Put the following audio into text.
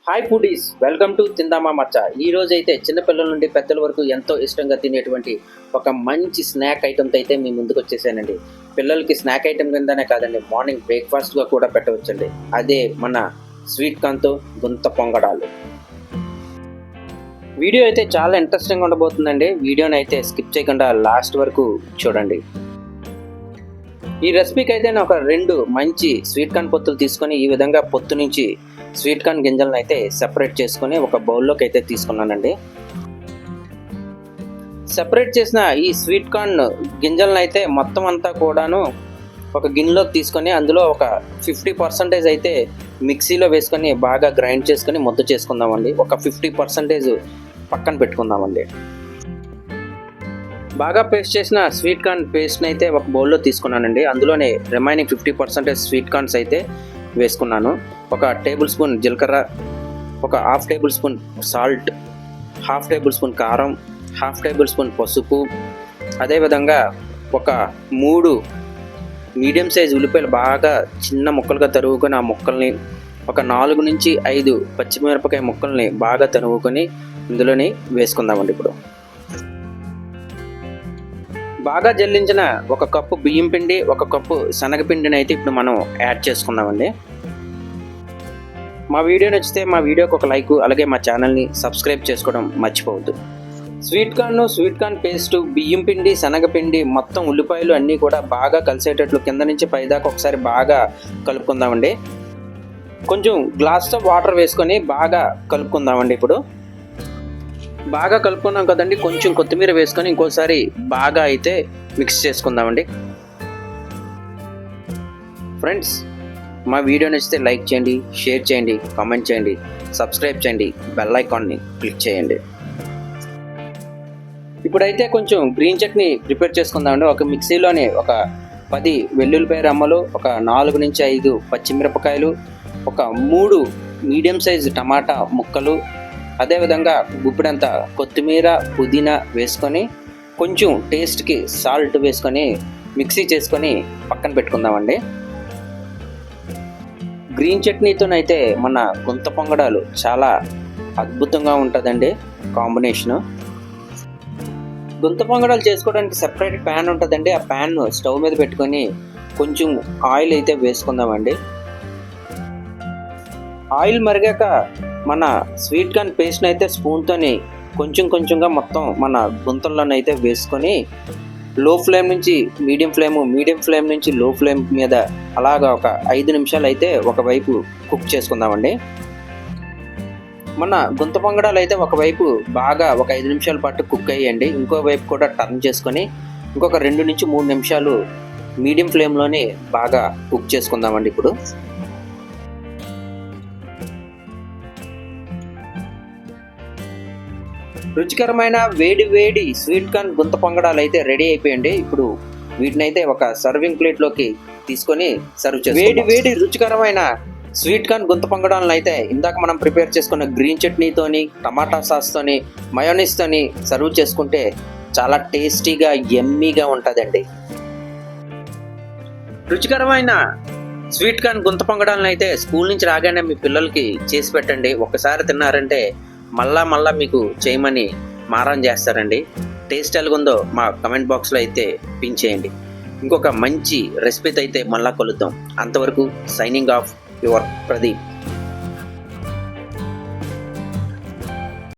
Hi foodies, welcome to తిందామా మచ్చ. ఈ రోజు అయితే చిన్నపిల్లల నుండి పెద్దల వరకు ఎంతో ఇష్టంగా తినేటువంటి ఒక మంచి స్నాక్ ఐటమ్తో అయితే మీ ముందుకు వచ్చేసానండి. పిల్లలకి స్నాక్ ఐటమ్ కిందనే కాదండి, మార్నింగ్ బ్రేక్ఫాస్ట్గా కూడా పెట్టవచ్చండి. అదే మన స్వీట్ కార్న్తో గుంత పొంగడాలు. వీడియో అయితే చాలా ఇంట్రెస్టింగ్ ఉండబోతుందండి. వీడియోని అయితే స్కిప్ చేయకుండా లాస్ట్ వరకు చూడండి. ఈ రెసిపీకి అయితే నేను ఒక 2 మంచి స్వీట్ కార్న్ పొత్తులు తీసుకొని ఈ విధంగా పొత్తు నుంచి స్వీట్ కార్న్ గింజలను అయితే సెపరేట్ చేసుకొని ఒక బౌల్లోకి అయితే తీసుకున్నానండి. సెపరేట్ చేసిన ఈ స్వీట్ కార్న్ గింజలను అయితే మొత్తం అంతా కూడాను ఒక గిన్నెలోకి తీసుకొని అందులో ఒక 50% అయితే మిక్సీలో వేసుకొని బాగా గ్రైండ్ చేసుకొని ముద్ద చేసుకుందామండి. ఒక 50% పక్కన పెట్టుకుందామండి. బాగా పేస్ట్ చేసిన స్వీట్ కార్న్ పేస్ట్ని అయితే ఒక బౌల్లో తీసుకున్నానండి. అందులోనే రిమైనింగ్ 50% స్వీట్ కార్న్స్ అయితే వేసుకున్నాను. ఒక టేబుల్ స్పూన్ జీలకర్ర, ఒక half table spoon salt, half table spoon కారం, హాఫ్ టేబుల్ స్పూన్ పసుపు, అదేవిధంగా ఒక 3 మీడియం సైజ్ ఉల్లిపాయలు బాగా చిన్న ముక్కలుగా తరుగుకొని ఆ ముక్కల్ని, ఒక 4 నుంచి 5 పచ్చిమిరపకాయ ముక్కల్ని బాగా తరుగుకొని ఇందులోని వేసుకుందామండి. ఇప్పుడు బాగా జల్లించిన 1 కప్పు బియ్యం పిండి, 1 కప్పు శనగపిండిని అయితే ఇప్పుడు మనం యాడ్ చేసుకుందామండి. మా వీడియో నచ్చితే మా వీడియోకి ఒక లైక్, అలాగే మా ఛానల్ని సబ్స్క్రైబ్ చేసుకోవడం మర్చిపోవద్దు. స్వీట్ కార్న్ పేస్ట్, బియ్యం పిండి, శనగపిండి, మొత్తం ఉల్లిపాయలు అన్నీ కూడా బాగా కలిసేటట్లు కింద నుంచి పైదాకా ఒకసారి బాగా కలుపుకుందామండి. కొంచెం గ్లాస్తో వాటర్ వేసుకొని బాగా కలుపుకుందామండి. ఇప్పుడు బాగా కలుపుకున్నాం కదండి, కొంచెం కొత్తిమీర వేసుకొని ఇంకోసారి బాగా అయితే మిక్స్ చేసుకుందామండి. ఫ్రెండ్స్, మా వీడియో నచ్చితే లైక్ చేయండి, షేర్ చేయండి, కామెంట్ చేయండి, సబ్స్క్రైబ్ చేయండి, బెల్ ఐకాన్ని క్లిక్ చేయండి. ఇప్పుడైతే కొంచెం గ్రీన్ చట్నీ ప్రిపేర్ చేసుకుందామండి. ఒక మిక్సీలోని ఒక 10 వెల్లుల్లిపాయ రెమ్మలు, ఒక 4 నుంచి 5 పచ్చిమిరపకాయలు, ఒక 3 మీడియం సైజ్ టమాటా ముక్కలు, అదేవిధంగా గుప్పిడంత కొత్తిమీర, పుదీనా వేసుకొని కొంచెం టేస్ట్కి సాల్ట్ వేసుకొని మిక్సీ చేసుకొని పక్కన పెట్టుకుందామండి. గ్రీన్ చట్నీతోనైతే మన గుంత పొంగడాలు చాలా అద్భుతంగా ఉంటుందండి కాంబినేషను. గుంత పొంగడాలు చేసుకోవడానికి సెపరేట్ ప్యాన్ ఉంటుందండి. ఆ ప్యాన్ స్టవ్ మీద పెట్టుకొని కొంచెం ఆయిల్ అయితే వేసుకుందామండి. ఆయిల్ మరిగాక మన స్వీట్ కార్న్ పేస్ట్ని అయితే స్పూన్తోని కొంచెంగా మొత్తం మన గుంతల్లోనైతే వేసుకొని లో ఫ్లేమ్ నుంచి మీడియం ఫ్లేమ్ నుంచి లో ఫ్లేమ్ మీద అలాగా ఒక 5 నిమిషాలు అయితే ఒకవైపు కుక్ చేసుకుందామండి. మన గుంత పొంగడాలు అయితే ఒకవైపు బాగా ఒక 5 నిమిషాల పాటు కుక్ అయ్యండి. ఇంకో వైపు కూడా టర్న్ చేసుకొని ఇంకొక 2 నుంచి 3 నిమిషాలు మీడియం ఫ్లేమ్లోనే బాగా కుక్ చేసుకుందామండి. ఇప్పుడు రుచికరమైన వేడి స్వీట్ కార్న్ గుంత పొంగడాలు అయితే రెడీ అయిపోయండి. ఇప్పుడు వీటిని అయితే ఒక సర్వింగ్ ప్లేట్లోకి తీసుకొని సర్వ్ చేసి వేడి రుచికరమైన స్వీట్ కార్న్ గుంత పొంగడాలను అయితే ఇందాక మనం ప్రిపేర్ చేసుకున్న గ్రీన్ చట్నీతోని, టమాటా సాస్తోని, మయోనీస్తోని సర్వ్ చేసుకుంటే చాలా టేస్టీగా యమ్మీగా ఉంటుందండి. రుచికరమైన స్వీట్ కార్న్ గుంత పొంగడాలను అయితే స్కూల్ నుంచి రాగానే మీ పిల్లలకి చేసి పెట్టండి. ఒకసారి తిన్నారంటే మళ్ళా మీకు చేయమని మారం చేస్తారండి. టేస్ట్ ఎలాగుందో మా కమెంట్ బాక్స్లో అయితే పిన్ చేయండి. ఇంకొక మంచి రెసిపీతో అయితే మళ్ళా కలుద్దాం. అంతవరకు సైనింగ్ ఆఫ్ యువర్ ప్రదీప్.